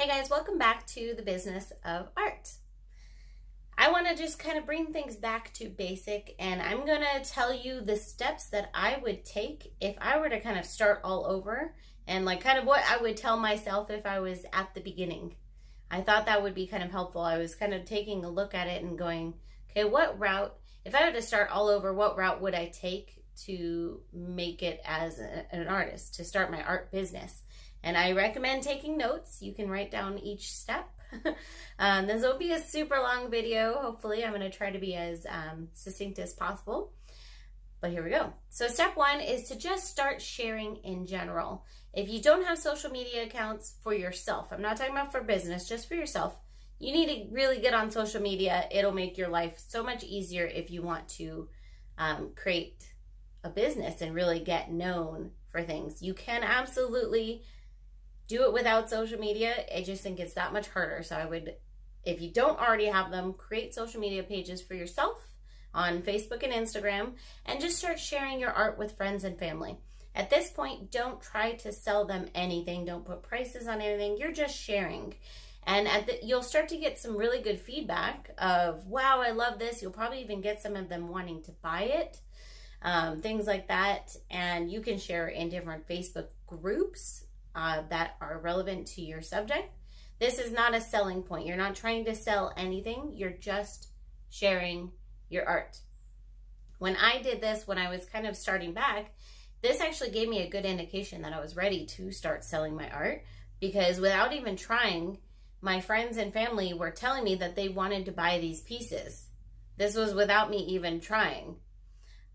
Hey guys, welcome back to the business of art. I want to just kind of bring things back to basic, and I'm going to tell you the steps that I would take if I were to kind of start all over, and like kind of what I would tell myself if I was at the beginning. I thought that would be kind of helpful. I was kind of taking a look at it and going, okay, what route, if I were to start all over, what route would I take to make it as an artist, to start my art business? And I recommend taking notes. You can write down each step. This will be a super long video. Hopefully, I'm going to try to be as succinct as possible. But here we go. So step one is to just start sharing in general. If you don't have social media accounts for yourself, I'm not talking about for business, just for yourself, you need to really get on social media. It'll make your life so much easier if you want to create a business and really get known for things. You can absolutely do it without social media. I just think it's that much harder. So I would, if you don't already have them, create social media pages for yourself on Facebook and Instagram and just start sharing your art with friends and family. At this point, don't try to sell them anything. Don't put prices on anything. You're just sharing. And you'll start to get some really good feedback of, wow, I love this. You'll probably even get some of them wanting to buy it, things like that. And you can share in different Facebook groups that are relevant to your subject. This is not a selling point. You're not trying to sell anything. You're just sharing your art. When I did this, when I was kind of starting back, this actually gave me a good indication that I was ready to start selling my art, because without even trying, my friends and family were telling me that they wanted to buy these pieces. This was without me even trying.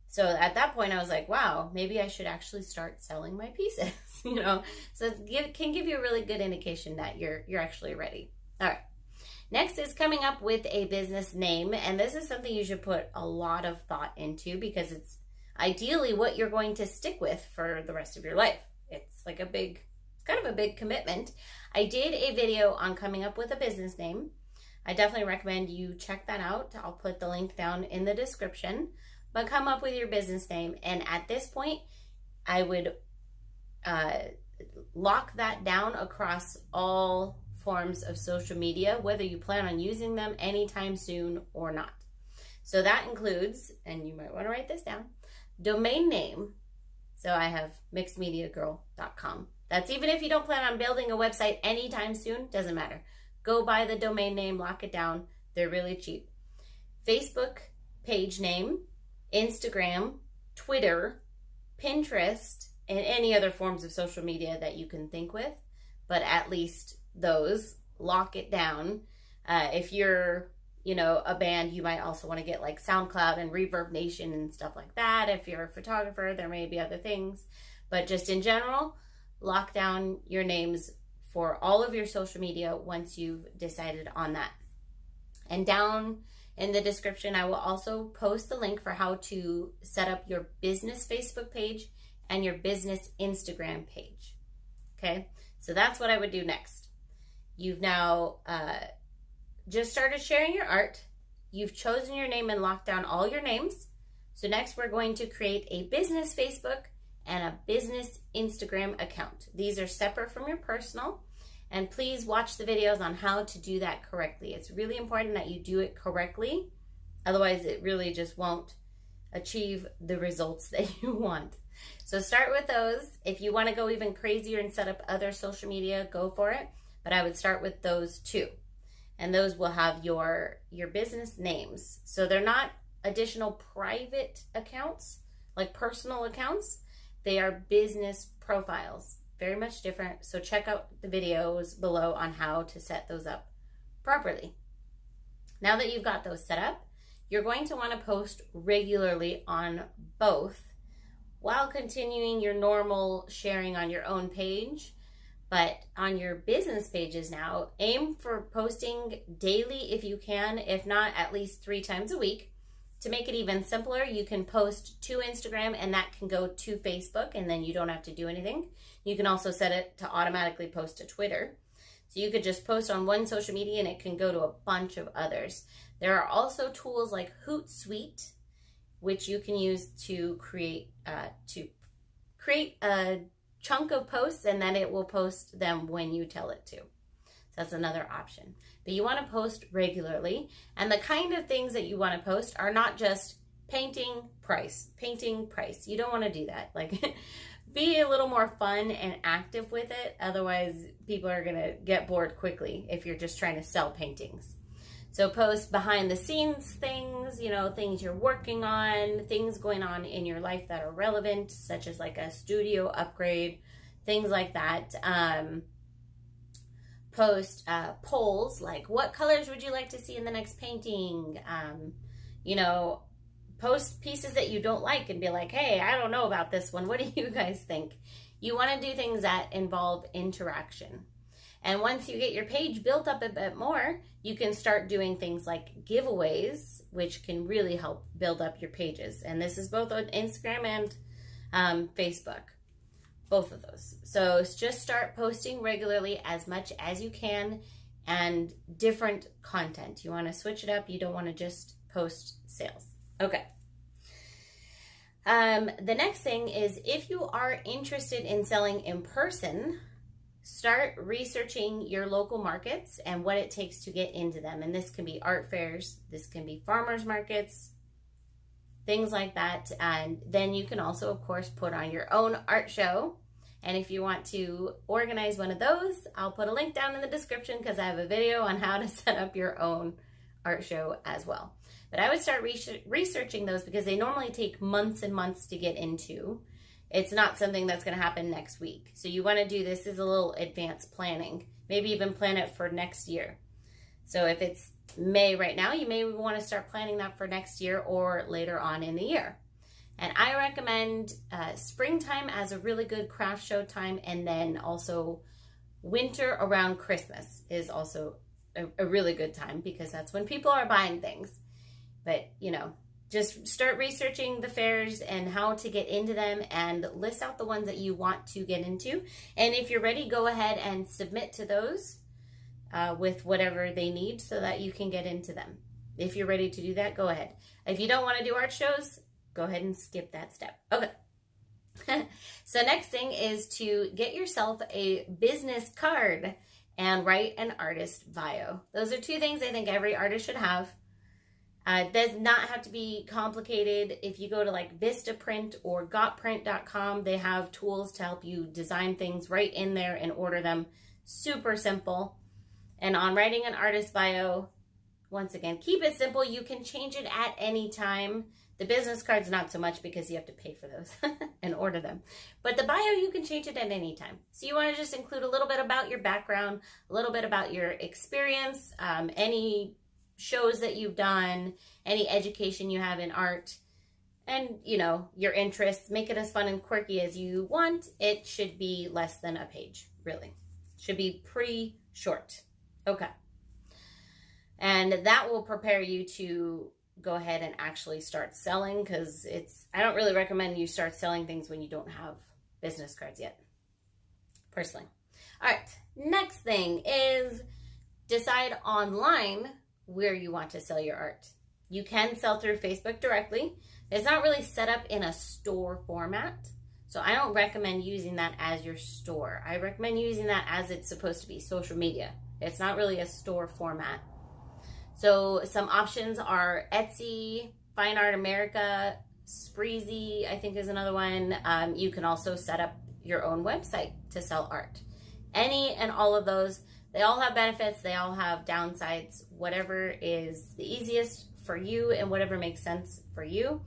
So at that point, I was like, wow, maybe I should actually start selling my pieces, you know? So it can give you a really good indication that you're actually ready. All right. Next is coming up with a business name. And this is something you should put a lot of thought into, because it's ideally what you're going to stick with for the rest of your life. It's like it's kind of a big commitment. I did a video on coming up with a business name. I definitely recommend you check that out. I'll put the link down in the description. But come up with your business name. And at this point, I would lock that down across all forms of social media, whether you plan on using them anytime soon or not. So that includes, and you might want to write this down, domain name. So I have mixedmediagirl.com. That's even if you don't plan on building a website anytime soon, doesn't matter. Go buy the domain name, lock it down. They're really cheap. Facebook page name, Instagram, Twitter, Pinterest, and any other forms of social media that you can think with, but at least those, lock it down. If you're, a band, you might also want to get like SoundCloud and Reverb Nation and stuff like that. If you're a photographer, there may be other things, but just in general, lock down your names for all of your social media once you've decided on that. And down in the description, I will also post the link for how to set up your business Facebook page and your business Instagram page. Okay, so that's what I would do next. You've now just started sharing your art. You've chosen your name and locked down all your names. So next we're going to create a business Facebook and a business Instagram account. These are separate from your personal. And please watch the videos on how to do that correctly. It's really important that you do it correctly. Otherwise, it really just won't achieve the results that you want. So start with those. If you want to go even crazier and set up other social media, go for it. But I would start with those two. And those will have your business names. So they're not additional private accounts, like personal accounts. They are business profiles. Very much different. So check out the videos below on how to set those up properly. Now that you've got those set up, you're going to want to post regularly on both while continuing your normal sharing on your own page. But on your business pages now, aim for posting daily if you can, if not at least 3 times a week. To make it even simpler, you can post to Instagram and that can go to Facebook, and then you don't have to do anything. You can also set it to automatically post to Twitter. So you could just post on one social media and it can go to a bunch of others. There are also tools like Hootsuite, which you can use to create a chunk of posts, and then it will post them when you tell it to. That's another option. But you want to post regularly. And the kind of things that you want to post are not just painting, price. You don't want to do that. Like, be a little more fun and active with it. Otherwise, people are going to get bored quickly if you're just trying to sell paintings. So post behind the scenes things, you know, things you're working on, things going on in your life that are relevant, such as like a studio upgrade, things like that. Post polls like, what colors would you like to see in the next painting? You know, post pieces that you don't like and be like, hey, I don't know about this one. What do you guys think? You want to do things that involve interaction. And once you get your page built up a bit more, you can start doing things like giveaways, which can really help build up your pages. And this is both on Instagram and Facebook, both of those. So just start posting regularly as much as you can and different content. You want to switch it up. You don't want to just post sales. Okay. The next thing is, if you are interested in selling in person, start researching your local markets and what it takes to get into them. And this can be art fairs, this can be farmers markets, things like that. And then you can also, of course, put on your own art show. And if you want to organize one of those, I'll put a link down in the description because I have a video on how to set up your own art show as well. But I would start researching those because they normally take months and months to get into. It's not something that's going to happen next week. So you want to do this as a little advanced planning. Maybe even plan it for next year. So if it's May right now, you may want to start planning that for next year or later on in the year. And I recommend springtime as a really good craft show time. And then also winter around Christmas is also a really good time because that's when people are buying things. But, you know, just start researching the fairs and how to get into them and list out the ones that you want to get into. And if you're ready, go ahead and submit to those with whatever they need so that you can get into them. If you're ready to do that, go ahead. If you don't want to do art shows, go ahead and skip that step. Okay. So next thing is to get yourself a business card and write an artist bio. Those are two things I think every artist should have. It does not have to be complicated. If you go to like Vistaprint or Gotprint.com, they have tools to help you design things right in there and order them. Super simple. And on writing an artist bio, once again, keep it simple. You can change it at any time. The business cards, not so much because you have to pay for those and order them. But the bio, you can change it at any time. So you want to just include a little bit about your background, a little bit about your experience, any shows that you've done, any education you have in art, and, you know, your interests. Make it as fun and quirky as you want. It should be less than a page, really. Should be pretty short. Okay. And that will prepare you to go ahead and actually start selling, because I don't really recommend you start selling things when you don't have business cards yet, personally. All right. Next thing is decide online where you want to sell your art. You can sell through Facebook directly. It's not really set up in a store format, so I don't recommend using that as your store. I recommend using that as it's supposed to be, social media. It's not really a store format. So some options are Etsy, Fine Art America, Spreezy, I think is another one. You can also set up your own website to sell art. Any and all of those, they all have benefits, they all have downsides. Whatever is the easiest for you and whatever makes sense for you.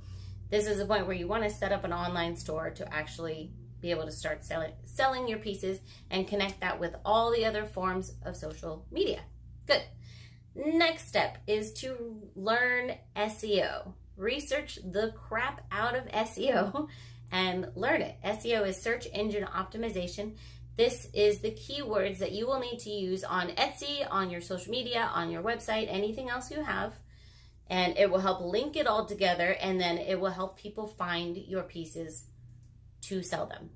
This is a point where you want to set up an online store to actually be able to start selling your pieces and connect that with all the other forms of social media. Good. Next step is to learn SEO. Research the crap out of SEO and learn it. SEO is search engine optimization. This is the keywords that you will need to use on Etsy, on your social media, on your website, anything else you have. And it will help link it all together, and then it will help people find your pieces to sell them,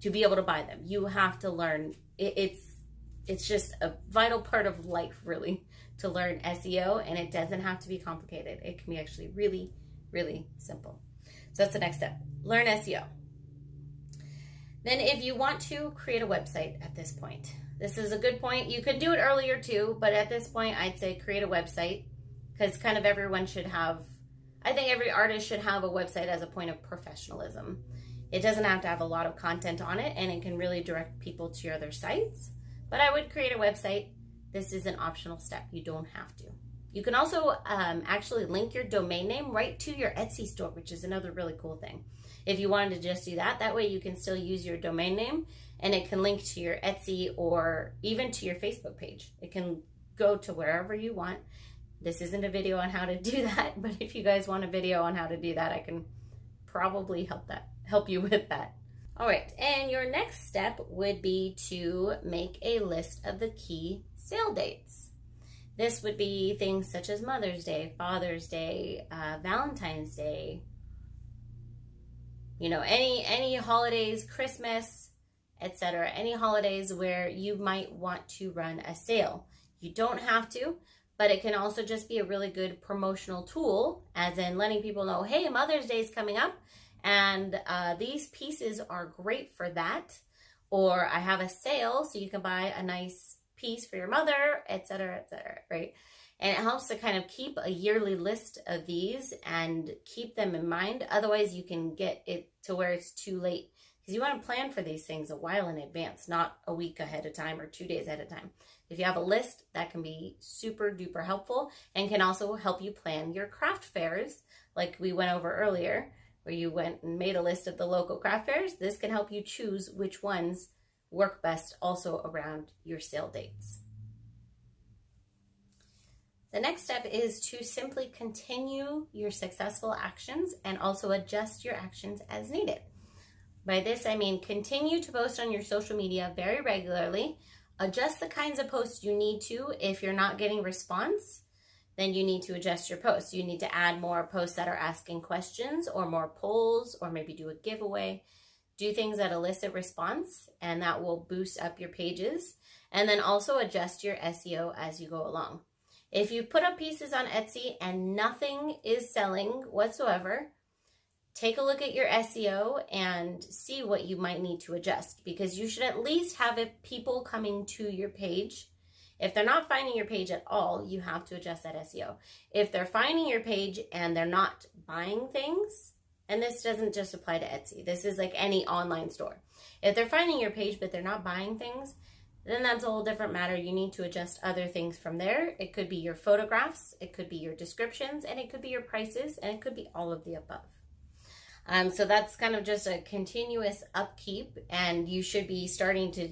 to be able to buy them. You have to learn. It's just a vital part of life, really, to learn SEO, and it doesn't have to be complicated. It can be actually really, really simple. So that's the next step. Learn SEO. Then if you want to create a website at this point, this is a good point. You could do it earlier too, but at this point, I'd say create a website, because kind of everyone should have, I think every artist should have a website as a point of professionalism. It doesn't have to have a lot of content on it, and it can really direct people to your other sites. But I would create a website. This is an optional step. You don't have to. You can also actually link your domain name right to your Etsy store, which is another really cool thing. If you wanted to just do that, that way you can still use your domain name, and it can link to your Etsy or even to your Facebook page. It can go to wherever you want. This isn't a video on how to do that, but if you guys want a video on how to do that, I can probably help you with that. All right, and your next step would be to make a list of the key sale dates. This would be things such as Mother's Day, Father's Day, Valentine's Day, you know, any holidays, Christmas, etc. Any holidays where you might want to run a sale. You don't have to, but it can also just be a really good promotional tool, as in letting people know, hey, Mother's Day is coming up, and these pieces are great for that. Or I have a sale, so you can buy a nice piece for your mother, etc., right? And it helps to kind of keep a yearly list of these and keep them in mind. Otherwise, you can get it to where it's too late, because you want to plan for these things a while in advance, not a week ahead of time or 2 days ahead of time. If you have a list, that can be super duper helpful, and can also help you plan your craft fairs, like we went over earlier, where you went and made a list of the local craft fairs. This can help you choose which ones work best also around your sale dates. The next step is to simply continue your successful actions and also adjust your actions as needed. By this, I mean continue to post on your social media very regularly. Adjust the kinds of posts you need to. If you're not getting response, then you need to adjust your posts. You need to add more posts that are asking questions, or more polls, or maybe do a giveaway. Do things that elicit response, and that will boost up your pages. And then also adjust your SEO as you go along. If you put up pieces on Etsy and nothing is selling whatsoever, take a look at your SEO and see what you might need to adjust, because you should at least have people coming to your page. If they're not finding your page at all, you have to adjust that SEO. If they're finding your page and they're not buying things, and this doesn't just apply to Etsy, this is like any online store. If they're finding your page but they're not buying things, then that's a whole different matter. You need to adjust other things from there. It could be your photographs, it could be your descriptions, and it could be your prices, and it could be all of the above. So that's kind of just a continuous upkeep, and you should be starting to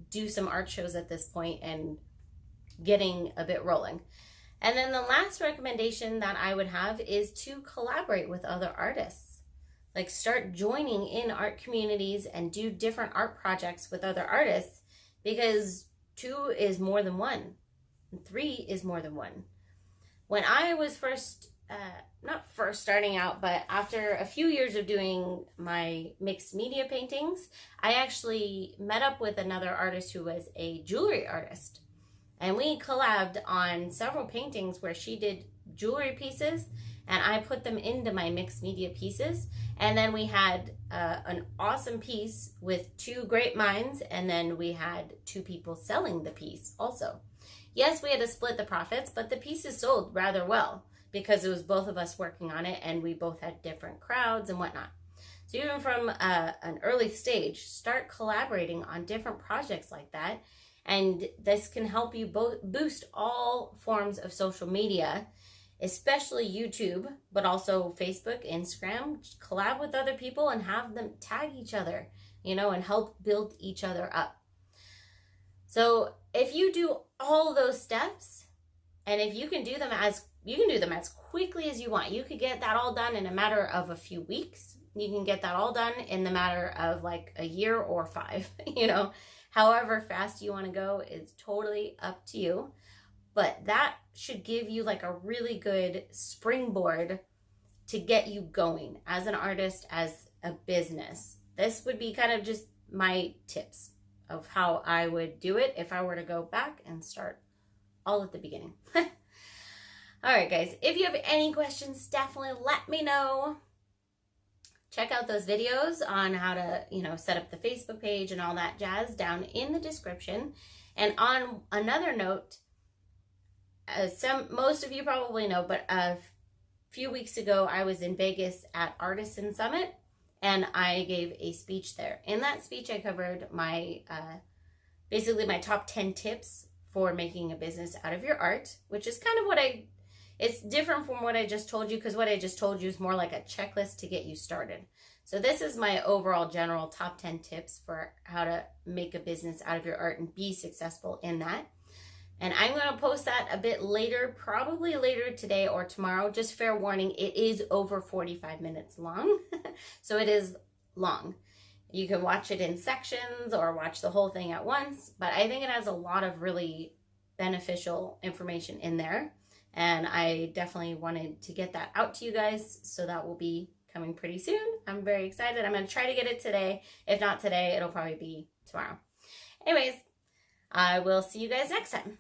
do some art shows at this point and getting a bit rolling. And then the last recommendation that I would have is to collaborate with other artists. Like, start joining in art communities and do different art projects with other artists, because 2 is more than 1, and 3 is more than 1. When I was not first starting out, but after a few years of doing my mixed media paintings, I actually met up with another artist who was a jewelry artist. And we collabed on several paintings where she did jewelry pieces and I put them into my mixed media pieces. And then we had an awesome piece with 2 great minds, and then we had 2 people selling the piece also. Yes, we had to split the profits, but the pieces sold rather well because it was both of us working on it, and we both had different crowds and whatnot. So even from an early stage, start collaborating on different projects like that. And this can help you boost all forms of social media, especially YouTube, but also Facebook, Instagram. Collab with other people and have them tag each other, and help build each other up. So if you do all those steps, and if you can do them as quickly as you want, you could get that all done in a matter of a few weeks. You can get that all done in the matter of like a year or 5, however fast you want to go is totally up to you. But that should give you like a really good springboard to get you going as an artist, as a business. This would be kind of just my tips of how I would do it if I were to go back and start all at the beginning. All right, guys, if you have any questions, definitely let me know. check out those videos on how to, set up the Facebook page and all that jazz down in the description. And on another note, most of you probably know, but a few weeks ago, I was in Vegas at Artisan Summit, and I gave a speech there. In that speech, I covered my, basically my top 10 tips for making a business out of your art, which is kind of it's different from what I just told you, because what I just told you is more like a checklist to get you started. So this is my overall general top 10 tips for how to make a business out of your art and be successful in that. And I'm going to post that a bit later, probably later today or tomorrow. Just fair warning, it is over 45 minutes long. So it is long. You can watch it in sections or watch the whole thing at once. But I think it has a lot of really beneficial information in there. And I definitely wanted to get that out to you guys. So that will be coming pretty soon. I'm very excited. I'm going to try to get it today. If not today, it'll probably be tomorrow. Anyways, I will see you guys next time.